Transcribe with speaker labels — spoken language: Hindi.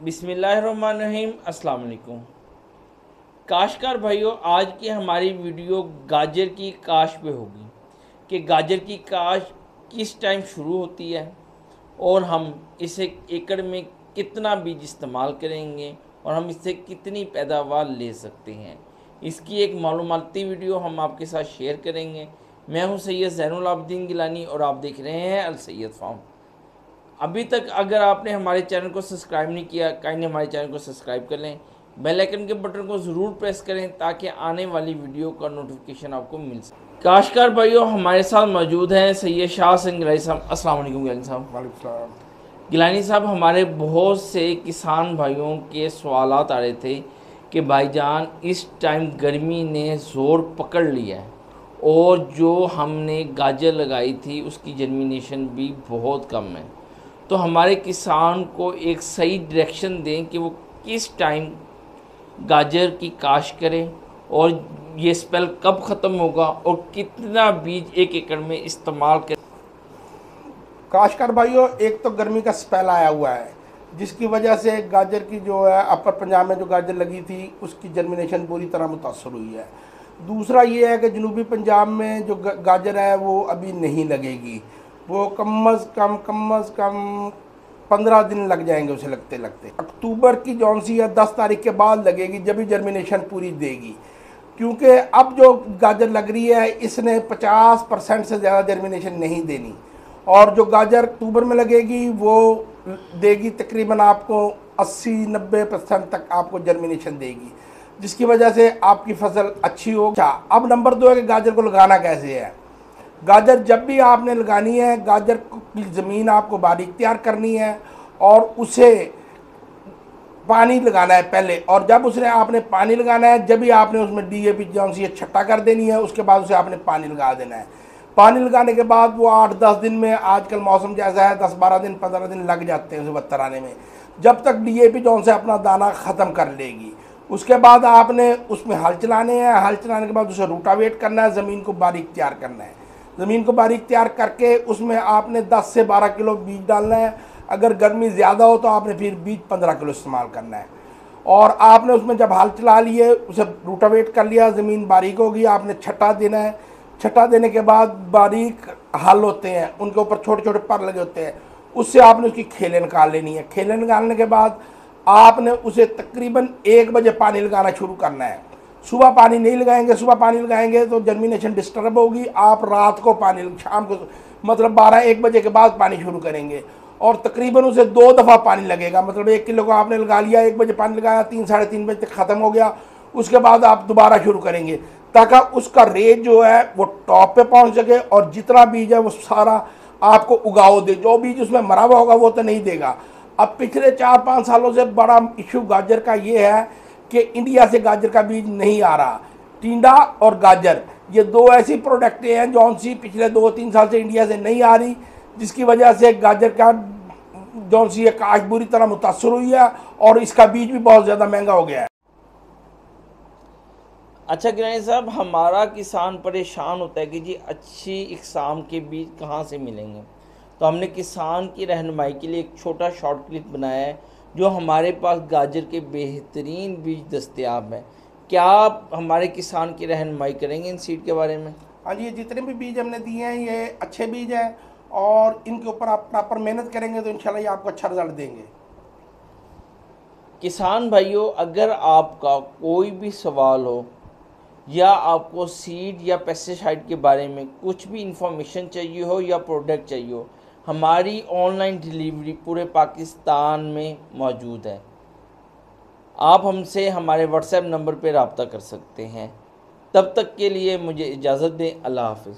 Speaker 1: बिस्मिल्लाहिर्रहमानिर्रहीम। अस्सलाम वालेकुम। काश्तकार भाइयों, आज की हमारी वीडियो गाजर की काश पे होगी कि गाजर की काश किस टाइम शुरू होती है और हम इसे एकड़ में कितना बीज इस्तेमाल करेंगे और हम इससे कितनी पैदावार ले सकते हैं। इसकी एक मालूमाती वीडियो हम आपके साथ शेयर करेंगे। मैं हूं सैयद ज़ैनुल आबिदीन गिलानी और आप देख रहे हैं अल सैयद फार्म। अभी तक अगर आपने हमारे चैनल को सब्सक्राइब नहीं किया, काइंडली हमारे चैनल को सब्सक्राइब कर लें। बेल आइकन के बटन को ज़रूर प्रेस करें ताकि आने वाली वीडियो का नोटिफिकेशन आपको मिल सके। काश्तकार भाइयों, हमारे साथ मौजूद हैं सैयद शाह सिंह गिलानी साहब। अस्सलाम वालेकुम गिलानी साहब।
Speaker 2: वालेकुम।
Speaker 1: गिलानी साहब, हमारे बहुत से किसान भाइयों के सवालात आ रहे थे कि भाईजान इस टाइम गर्मी ने ज़ोर पकड़ लिया है और जो हमने गाजर लगाई थी उसकी जर्मिनेशन भी बहुत कम है। तो हमारे किसान को एक सही डायरेक्शन दें कि वो किस टाइम गाजर की काश करें और ये स्पेल कब ख़त्म होगा और कितना बीज एक एकड़ में इस्तेमाल करें।
Speaker 2: काश्तकार भाइयों, एक तो गर्मी का स्पेल आया हुआ है जिसकी वजह से गाजर की जो है अपर पंजाब में जो गाजर लगी थी उसकी जर्मिनेशन पूरी तरह मुतासर हुई है। दूसरा ये है कि जनूबी पंजाब में जो गाजर है वो अभी नहीं लगेगी। वो कम अज़ कम 15 दिन लग जाएंगे उसे लगते लगते। अक्टूबर की जौन सी है 10 तारीख के बाद लगेगी जब भी जर्मिनेशन पूरी देगी, क्योंकि अब जो गाजर लग रही है इसने 50% से ज़्यादा जर्मिनेशन नहीं देनी और जो गाजर अक्टूबर में लगेगी वो देगी तकरीबन आपको 80-90% तक आपको जर्मिनेशन देगी, जिसकी वजह से आपकी फसल अच्छी हो। अच्छा, अब नंबर 2 है कि गाजर को लगाना कैसे है। गाजर जब भी आपने लगानी है, गाजर की ज़मीन आपको बारीक तैयार करनी है और उसे पानी लगाना है पहले, और जब उसने आपने पानी लगाना है जब भी आपने उसमें DAP जौन सी छट्टा कर देनी है, उसके बाद उसे आपने पानी लगा देना है। पानी लगाने के बाद वो 8-10 दिन में, आजकल मौसम जैसा है 10-12 दिन 15 दिन लग जाते हैं उसे बत्तर आने में, जब तक DAP जौन से अपना दाना ख़त्म कर लेगी। उसके बाद आपने उसमें हल चलाने हैं, हल चलाने के बाद उसे रूटावेट करना है, ज़मीन को बारीक तैयार करना है। ज़मीन को बारीक तैयार करके उसमें आपने 10 से 12 किलो बीज डालना है। अगर गर्मी ज़्यादा हो तो आपने फिर बीज 15 किलो इस्तेमाल करना है। और आपने उसमें जब हल चला लिए, उसे रूटावेट कर लिया, ज़मीन बारीक होगी, आपने छट्टा देना है। छट्टा देने के बाद बारीक हल होते हैं, उनके ऊपर छोटे छोटे पर लगे होते हैं, उससे आपने उसकी खेलें निकाल लेनी है। खेलें निकालने के बाद आपने उसे तकरीबन 1 बजे पानी लगाना शुरू करना है। सुबह पानी नहीं लगाएंगे, सुबह पानी लगाएंगे तो जर्मिनेशन डिस्टर्ब होगी। आप रात को पानी, शाम को मतलब 12-1 बजे के बाद पानी शुरू करेंगे और तकरीबन उसे 2 दफ़ा पानी लगेगा। मतलब 1 किलो को आपने लगा लिया, 1 बजे पानी लगाया, 3-3:30 बजे तक ख़त्म हो गया। उसके बाद आप दोबारा शुरू करेंगे ताकि उसका रेट जो है वो टॉप पे पहुंच सके और जितना बीज है वो सारा आपको उगाओ दे। जो बीज उसमें मरा हुआ होगा वो तो नहीं देगा। अब पिछले 4-5 सालों से बड़ा इशू गाजर का ये है कि इंडिया से गाजर का बीज नहीं आ रहा। टिंडा और गाजर ये 2 ऐसी प्रोडक्टें हैं जौन सी पिछले 2-3 साल से इंडिया से नहीं आ रही, जिसकी वजह से गाजर का जौन सी काश बुरी तरह मुतासर हुई है और इसका बीज भी बहुत ज़्यादा महंगा हो गया है।
Speaker 1: अच्छा गिलानी साहब, हमारा किसान परेशान होता है कि जी अच्छी इकसाम के बीज कहाँ से मिलेंगे। तो हमने किसान की रहनुमाई के लिए एक छोटा शॉर्ट क्लिप बनाया है जो हमारे पास गाजर के बेहतरीन बीज दस्तयाब हैं। क्या आप हमारे किसान की रहनुमाई करेंगे इन सीड के बारे में?
Speaker 2: हाँ जी, ये जितने भी बीज हमने दिए हैं ये अच्छे बीज हैं और इनके ऊपर आप प्रॉपर मेहनत करेंगे तो इंशाल्लाह ये आपको अच्छा रिजल्ट देंगे।
Speaker 1: किसान भाइयों, अगर आपका कोई भी सवाल हो या आपको सीड या पेस्टिसाइड के बारे में कुछ भी इंफॉर्मेशन चाहिए हो या प्रोडक्ट चाहिए हो, हमारी ऑनलाइन डिलीवरी पूरे पाकिस्तान में मौजूद है। आप हमसे हमारे व्हाट्सएप नंबर पर रब्ता कर सकते हैं। तब तक के लिए मुझे इजाज़त दें। अल्लाह हाफ़िज़।